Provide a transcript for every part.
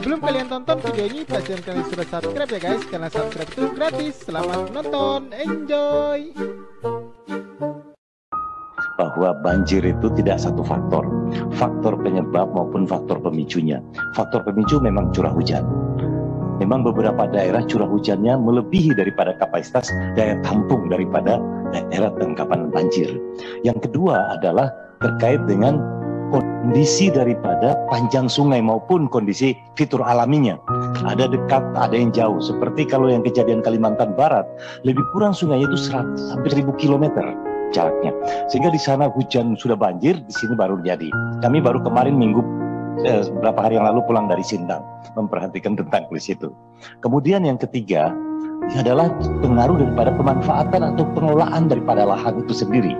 Sebelum kalian tonton video ini, pastikan kalian sudah subscribe ya guys, karena subscribe itu gratis. Selamat menonton, enjoy. Bahwa banjir itu tidak satu faktor penyebab maupun faktor pemicunya. Faktor pemicu memang curah hujan. Memang beberapa daerah curah hujannya melebihi daripada kapasitas daya tampung daripada daerah tangkapan banjir. Yang kedua adalah terkait dengan kondisi daripada panjang sungai maupun kondisi fitur alaminya. Ada dekat, ada yang jauh. Seperti kalau yang kejadian Kalimantan Barat, lebih kurang sungainya itu 100 sampai 1000 kilometer jaraknya. Sehingga di sana hujan sudah banjir, di sini baru jadi. Kami baru kemarin beberapa hari yang lalu pulang dari Sintang memperhatikan tentang kondisi itu. Kemudian yang ketiga adalah pengaruh daripada pemanfaatan atau pengelolaan daripada lahan itu sendiri.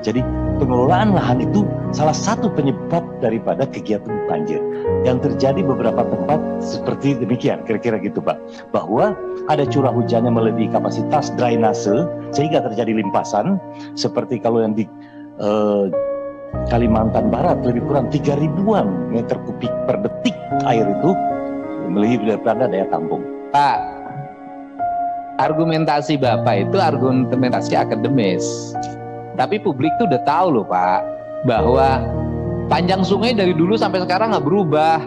Jadi pengelolaan lahan itu salah satu penyebab daripada kegiatan banjir. Yang terjadi beberapa tempat seperti demikian, kira-kira gitu Pak. Bahwa ada curah hujannya melebihi kapasitas drainase sehingga terjadi limpasan. Seperti kalau yang di Kalimantan Barat lebih kurang 3.000-an meter kubik per detik air itu melebihi daripada daya tampung. Pak, argumentasi Bapak itu argumentasi akademis. Tapi publik tuh udah tahu loh Pak, bahwa panjang sungai dari dulu sampai sekarang nggak berubah.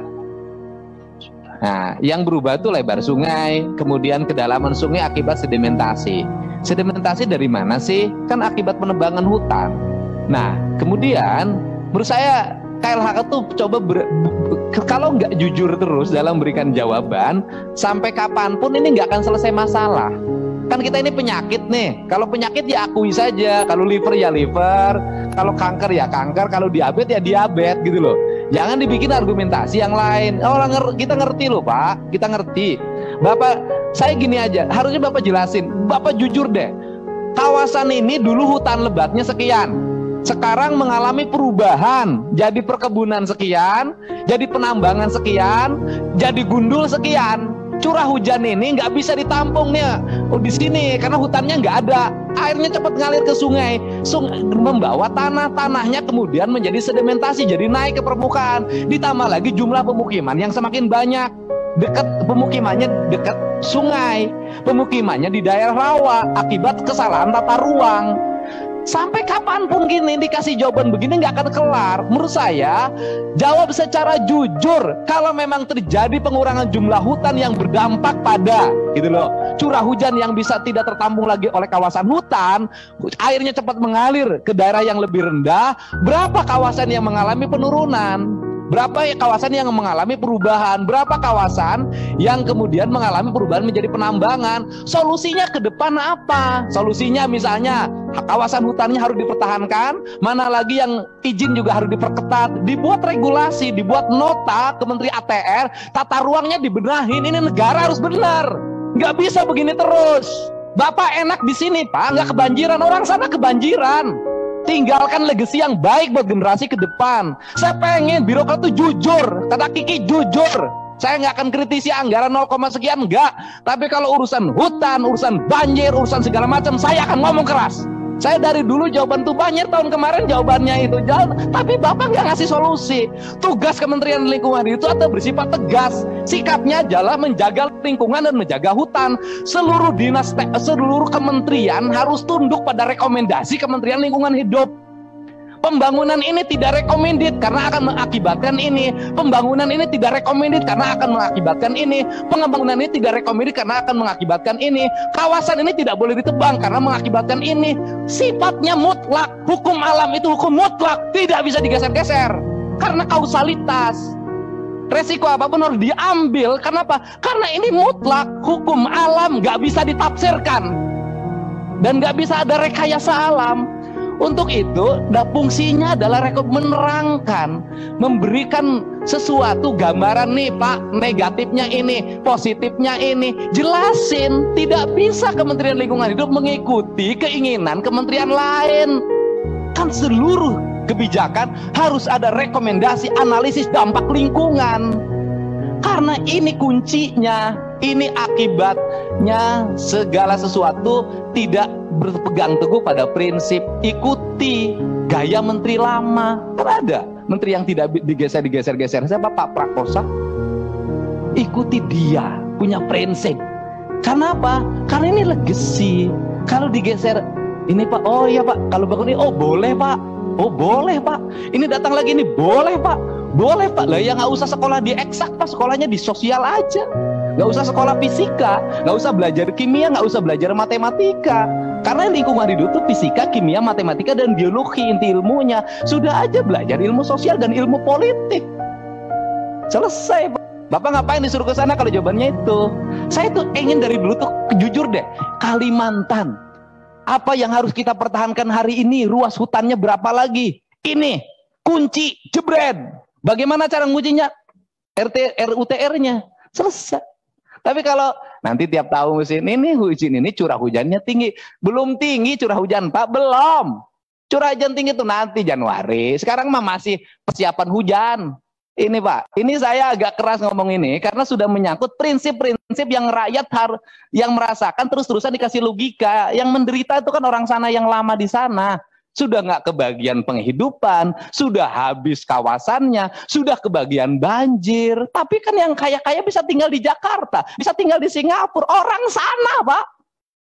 Nah, yang berubah tuh lebar sungai, kemudian kedalaman sungai akibat sedimentasi. Sedimentasi dari mana sih? Kan akibat penebangan hutan. Nah, kemudian menurut saya KLHK tuh coba kalau nggak jujur terus dalam memberikan jawaban, sampai kapanpun ini nggak akan selesai masalah. Kan kita ini penyakit nih. Kalau penyakit ya akui saja. Kalau liver ya liver, kalau kanker ya kanker, kalau diabetes ya diabetes gitu loh. Jangan dibikin argumentasi yang lain. Kita ngerti loh Pak, kita ngerti. Bapak, saya gini aja, harusnya Bapak jelasin. Bapak jujur deh. Kawasan ini dulu hutan lebatnya sekian. Sekarang mengalami perubahan, jadi perkebunan sekian, jadi penambangan sekian, jadi gundul sekian. Curah hujan ini nggak bisa ditampung nih di sini karena hutannya nggak ada. Airnya cepat ngalir ke sungai, membawa tanahnya kemudian menjadi sedimentasi, jadi naik ke permukaan. Ditambah lagi jumlah pemukiman yang semakin banyak. Pemukimannya dekat sungai, pemukimannya di daerah rawa akibat kesalahan tata ruang. Sampai kapanpun gini dikasih jawaban begini nggak akan kelar. Menurut saya jawab secara jujur. Kalau memang terjadi pengurangan jumlah hutan yang berdampak pada gitu loh, curah hujan yang bisa tidak tertampung lagi oleh kawasan hutan, airnya cepat mengalir ke daerah yang lebih rendah. Berapa kawasan yang mengalami penurunan? Berapa kawasan yang mengalami perubahan? Berapa kawasan yang kemudian mengalami perubahan menjadi penambangan? Solusinya ke depan apa? Solusinya misalnya kawasan hutannya harus dipertahankan, mana lagi yang izin juga harus diperketat, dibuat regulasi, dibuat nota ke Menteri ATR, tata ruangnya dibenahin. Ini negara harus benar. Nggak bisa begini terus. Bapak enak di sini Pak, nggak kebanjiran, orang sana kebanjiran. Tinggalkan legasi yang baik buat generasi ke depan. Saya pengen birokrat itu jujur. Kata Kiki jujur. Saya nggak akan kritisi anggaran 0, sekian, enggak. Tapi kalau urusan hutan, urusan banjir, urusan segala macam, saya akan ngomong keras. Saya dari dulu jawaban tuh banjir tahun kemarin jawabannya itu jalan, tapi Bapak nggak ngasih solusi. Tugas Kementerian Lingkungan itu atau bersifat tegas. Sikapnya adalah menjaga lingkungan dan menjaga hutan. Seluruh dinas, seluruh kementerian harus tunduk pada rekomendasi Kementerian Lingkungan Hidup. Pembangunan ini tidak recommended karena akan mengakibatkan ini. Pembangunan ini tidak recommended karena akan mengakibatkan ini. Pembangunan ini tidak recommended karena akan mengakibatkan ini. Kawasan ini tidak boleh ditebang karena mengakibatkan ini. Sifatnya mutlak. Hukum alam itu hukum mutlak, tidak bisa digeser-geser karena kausalitas. Resiko apapun harus diambil. Kenapa? Karena ini mutlak. Hukum alam nggak bisa ditafsirkan dan nggak bisa ada rekayasa alam. Untuk itu, fungsinya adalah menerangkan, memberikan sesuatu gambaran nih Pak, negatifnya ini, positifnya ini, jelasin. Tidak bisa Kementerian Lingkungan Hidup mengikuti keinginan kementerian lain. Kan seluruh kebijakan harus ada rekomendasi analisis dampak lingkungan. Karena ini kuncinya, ini akibatnya segala sesuatu tidak berpegang teguh pada prinsip ikuti gaya menteri lama. Kan ada menteri yang tidak digeser-geser. Siapa? Pak Prakosa. ikuti dia, punya prinsip. Karena apa? Karena ini legacy. Kalau digeser, ini Pak, oh iya Pak, kalau bangun ini, oh boleh Pak, oh boleh Pak, ini datang lagi, ini boleh Pak, boleh Pak. Lah ya nggak usah sekolah di eksak Pak, sekolahnya di sosial aja. Nggak usah sekolah fisika, nggak usah belajar kimia, nggak usah belajar matematika. Karena lingkungan hidup itu fisika, kimia, matematika, dan biologi inti ilmunya. Sudah aja belajar ilmu sosial dan ilmu politik. Selesai Pak. Bapak ngapain disuruh ke sana kalau jawabannya itu? Saya tuh ingin dari dulu tuh, jujur deh, Kalimantan. Apa yang harus kita pertahankan hari ini? Ruas hutannya berapa lagi? Ini, kunci, jebret. Bagaimana cara nguncinya? RUTR-nya. Selesai. Tapi kalau nanti tiap tahun musim ini curah hujannya tinggi. Belum tinggi curah hujan Pak, belum. Curah hujan tinggi itu nanti Januari. Sekarang mah masih persiapan hujan. Ini Pak, ini saya agak keras ngomong ini karena sudah menyangkut prinsip-prinsip yang rakyat yang merasakan terus-terusan dikasih logika. Yang menderita itu kan orang sana yang lama di sana. Sudah nggak kebagian penghidupan, sudah habis kawasannya, sudah kebagian banjir. Tapi kan yang kaya-kaya bisa tinggal di Jakarta, bisa tinggal di Singapura. Orang sana Pak.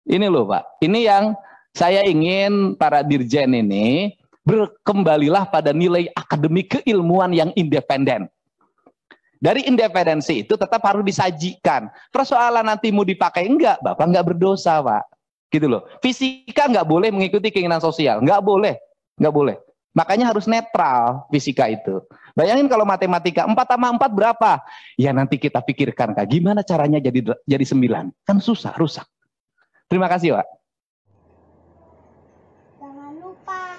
Ini loh Pak, ini yang saya ingin para dirjen ini berkembalilah pada nilai akademik keilmuan yang independen. Dari independensi itu tetap harus disajikan. Persoalan nanti mau dipakai enggak, Bapak enggak berdosa Pak. Gitu loh. Fisika enggak boleh mengikuti keinginan sosial, enggak boleh, enggak boleh. Makanya harus netral fisika itu. Bayangin kalau matematika 4 tambah 4 berapa? Ya nanti kita pikirkan Kak, gimana caranya jadi 9? Kan susah, rusak. Terima kasih Pak. Jangan lupa